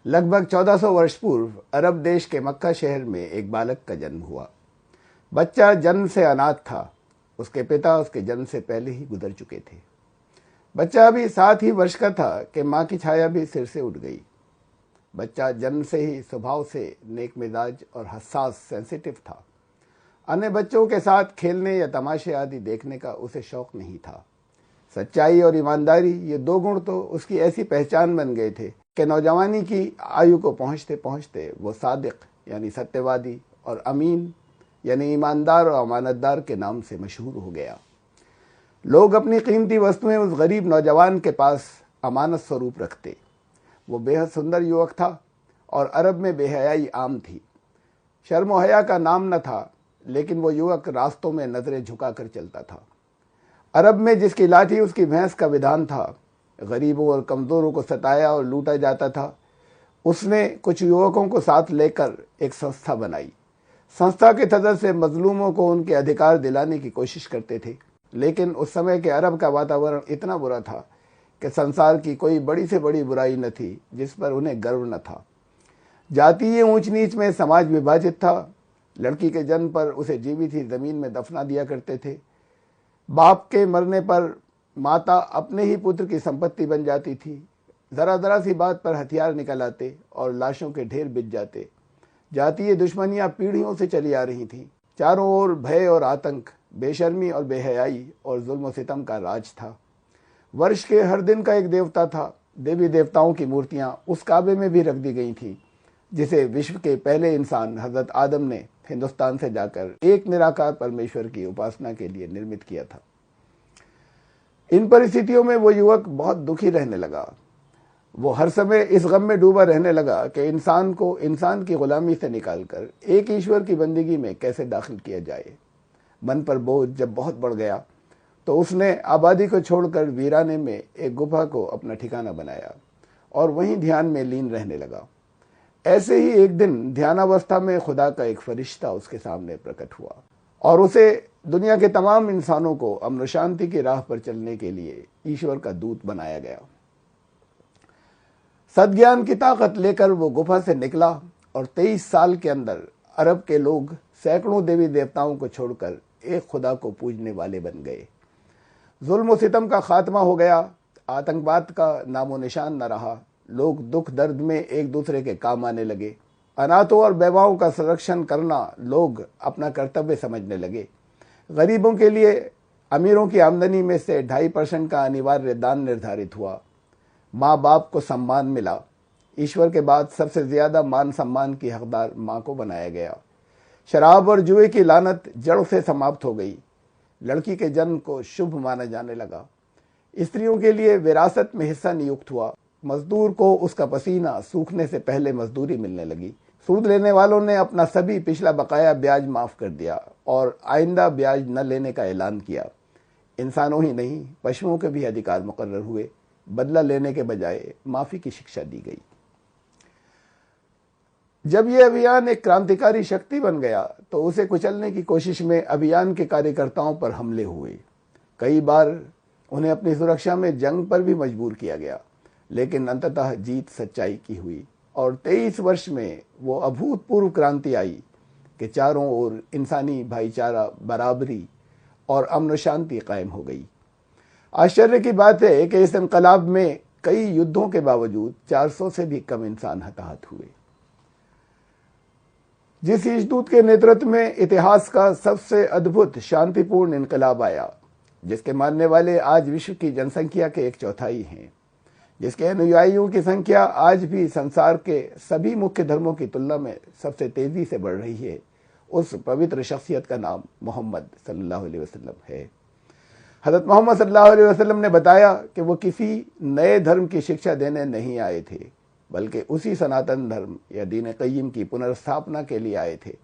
लगभग 1400 वर्ष पूर्व अरब देश के मक्का शहर में एक बालक का जन्म हुआ। बच्चा जन्म से अनाथ था। उसके पिता उसके जन्म से पहले ही गुजर चुके थे। बच्चा अभी 7 ही वर्ष का था कि माँ की छाया भी सिर से उठ गई। बच्चा जन्म से ही स्वभाव से नेक मिजाज और हसास सेंसिटिव था। अन्य बच्चों के साथ खेलने या तमाशे आदि देखने का उसे शौक नहीं था। सच्चाई और ईमानदारी, ये 2 गुण तो उसकी ऐसी पहचान बन गए थे कि नौजवानी की आयु को पहुंचते पहुंचते वो सादिक यानी सत्यवादी और अमीन यानी ईमानदार और अमानतदार के नाम से मशहूर हो गया। लोग अपनी कीमती वस्तुएं उस गरीब नौजवान के पास अमानत स्वरूप रखते। वो बेहद सुंदर युवक था और अरब में बेहयाई आम थी। शर्म और हया का नाम न था, लेकिन वो युवक रास्तों में नजरें झुकाकर चलता था। अरब में जिसकी लाठी उसकी भैंस का विधान था। गरीबों और कमजोरों को सताया और लूटा जाता था। उसने कुछ युवकों को साथ लेकर एक संस्था बनाई। संस्था के सदस्य मजलूमों को उनके अधिकार दिलाने की कोशिश करते थे, लेकिन उस समय के अरब का वातावरण इतना बुरा था कि संसार की कोई बड़ी से बड़ी बुराई न थी जिस पर उन्हें गर्व न था। जातीय ऊंच नीच में समाज विभाजित था। लड़की के जन्म पर उसे जीवित ही जमीन में दफना दिया करते थे। बाप के मरने पर माता अपने ही पुत्र की संपत्ति बन जाती थी। जरा जरा सी बात पर हथियार निकल आते और लाशों के ढेर बिछ जाते। जातीय दुश्मनियां पीढ़ियों से चली आ रही थीं। चारों ओर भय और आतंक, बेशर्मी और बेहयाई और जुल्म सितम का राज था। वर्ष के हर दिन का एक देवता था। देवी देवताओं की मूर्तियां उस काबे में भी रख दी गई थीं, जिसे विश्व के पहले इंसान हजरत आदम ने हिंदुस्तान से जाकर एक निराकार परमेश्वर की उपासना के लिए निर्मित किया था। इन परिस्थितियों में वो युवक बहुत दुखी रहने लगा। वो हर समय इस गम में डूबा रहने लगा कि इंसान को इंसान की गुलामी से निकालकर एक ईश्वर की बंदगी में कैसे दाखिल किया जाए। मन पर बोझ जब बहुत बढ़ गया तो उसने आबादी को छोड़कर वीराने में एक गुफा को अपना ठिकाना बनाया और वहीं ध्यान में लीन रहने लगा। ऐसे ही एक दिन ध्यानावस्था में खुदा का एक फरिश्ता उसके सामने प्रकट हुआ और उसे दुनिया के तमाम इंसानों को अमन शांति की राह पर चलने के लिए ईश्वर का दूत बनाया गया। सद्ज्ञान की ताकत लेकर वो गुफा से निकला और 23 साल के अंदर अरब के लोग सैकड़ों देवी देवताओं को छोड़कर एक खुदा को पूजने वाले बन गए। जुल्म सितम का खात्मा हो गया। आतंकवाद का नामो निशान न रहा। लोग दुख दर्द में एक दूसरे के काम आने लगे। अनाथों और बेवाओं का संरक्षण करना लोग अपना कर्तव्य समझने लगे। गरीबों के लिए अमीरों की आमदनी में से 2.5% का अनिवार्य दान निर्धारित हुआ। माँ बाप को सम्मान मिला। ईश्वर के बाद सबसे ज्यादा मान सम्मान की हकदार माँ को बनाया गया। शराब और जुए की लानत जड़ से समाप्त हो गई। लड़की के जन्म को शुभ माना जाने लगा। स्त्रियों के लिए विरासत में हिस्सा नियुक्त हुआ। मजदूर को उसका पसीना सूखने से पहले मजदूरी मिलने लगी। सूद लेने वालों ने अपना सभी पिछला बकाया ब्याज माफ कर दिया और आइंदा ब्याज न लेने का ऐलान किया। इंसानों ही नहीं, पशुओं के भी अधिकार मुकर्रर हुए। बदला लेने के बजाय माफी की शिक्षा दी गई। जब यह अभियान एक क्रांतिकारी शक्ति बन गया तो उसे कुचलने की कोशिश में अभियान के कार्यकर्ताओं पर हमले हुए। कई बार उन्हें अपनी सुरक्षा में जंग पर भी मजबूर किया गया, लेकिन अंततः जीत सच्चाई की हुई और 23 वर्ष में वो अभूतपूर्व क्रांति आई कि चारों ओर इंसानी भाईचारा, बराबरी और अमन शांति कायम हो गई। आश्चर्य की बात है कि इस इनकलाब में कई युद्धों के बावजूद 400 से भी कम इंसान हताहत हुए। जिस ईशदूत के नेतृत्व में इतिहास का सबसे अद्भुत शांतिपूर्ण इनकलाब आया, जिसके मानने वाले आज विश्व की जनसंख्या के 1/4 हैं, जिसके अनुयायियों की संख्या आज भी संसार के सभी मुख्य धर्मों की तुलना में सबसे तेजी से बढ़ रही है, उस पवित्र शख्सियत का नाम मोहम्मद सल्लल्लाहु अलैहि वसल्लम है। हज़रत मोहम्मद सल्लल्लाहु अलैहि वसल्लम ने बताया कि वो किसी नए धर्म की शिक्षा देने नहीं आए थे, बल्कि उसी सनातन धर्म या दीन क़य्यिम की पुनर्स्थापना के लिए आए थे,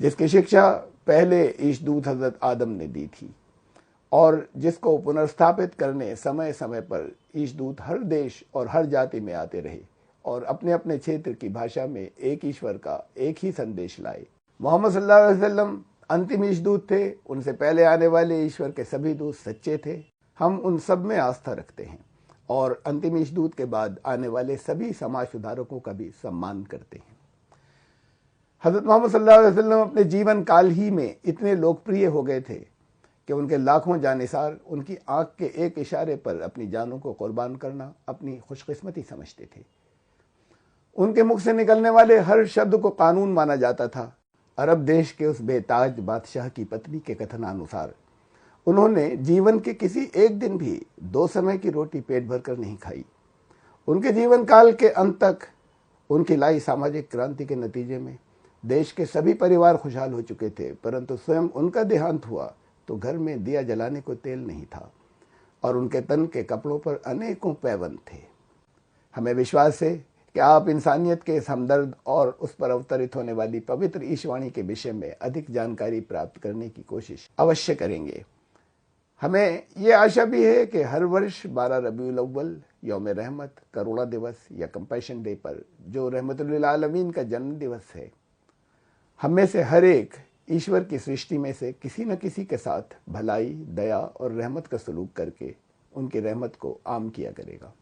जिसकी शिक्षा पहले ईशदूत हज़रत आदम ने दी थी और जिसको पुनर्स्थापित करने समय समय पर ईशदूत हर देश और हर जाति में आते रहे और अपने अपने क्षेत्र की भाषा में एक ईश्वर का एक ही संदेश लाए। मोहम्मद सल्लल्लाहु अलैहि वसल्लम अंतिम ईशदूत थे। उनसे पहले आने वाले ईश्वर के सभी दूत सच्चे थे। हम उन सब में आस्था रखते हैं। और अंतिम ईशदूत के बाद आने वाले सभी समाज सुधारकों का भी सम्मान करते हैं। हज़रत मोहम्मद सल्लल्लाहु अलैहि वसल्लम अपने जीवन काल ही में इतने लोकप्रिय हो गए थे कि उनके लाखों जानिसार उनकी आंख के एक इशारे पर अपनी जानों को कुर्बान करना अपनी खुशकिस्मती समझते थे। उनके मुख से निकलने वाले हर शब्द को कानून माना जाता था। अरब देश के उस बेताज बादशाह की पत्नी के कथनानुसार उन्होंने जीवन के किसी एक दिन भी 2 समय की रोटी पेट भरकर नहीं खाई। उनके जीवन काल के अंत तक उनकी लाई सामाजिक क्रांति के नतीजे में देश के सभी परिवार खुशहाल हो चुके थे, परंतु स्वयं उनका देहांत हुआ तो घर में दिया जलाने को तेल नहीं था और उनके तन के कपड़ों पर अनेकों पैबंद थे। हमें विश्वास है कि आप इंसानियत के इस हमदर्द और उस पर अवतरित होने वाली पवित्र ईशवाणी के विषय में अधिक जानकारी प्राप्त करने की कोशिश अवश्य करेंगे। हमें ये आशा भी है कि हर वर्ष 12 रबीउल अव्वल यौम रहमत, करुणा दिवस या कंपैशन डे पर, जो रहमतुल लिल आलमीन का जन्म दिवस है, हम में से हर एक ईश्वर की सृष्टि में से किसी न किसी के साथ भलाई, दया और रहमत का सलूक करके उनकी रहमत को आम किया करेगा।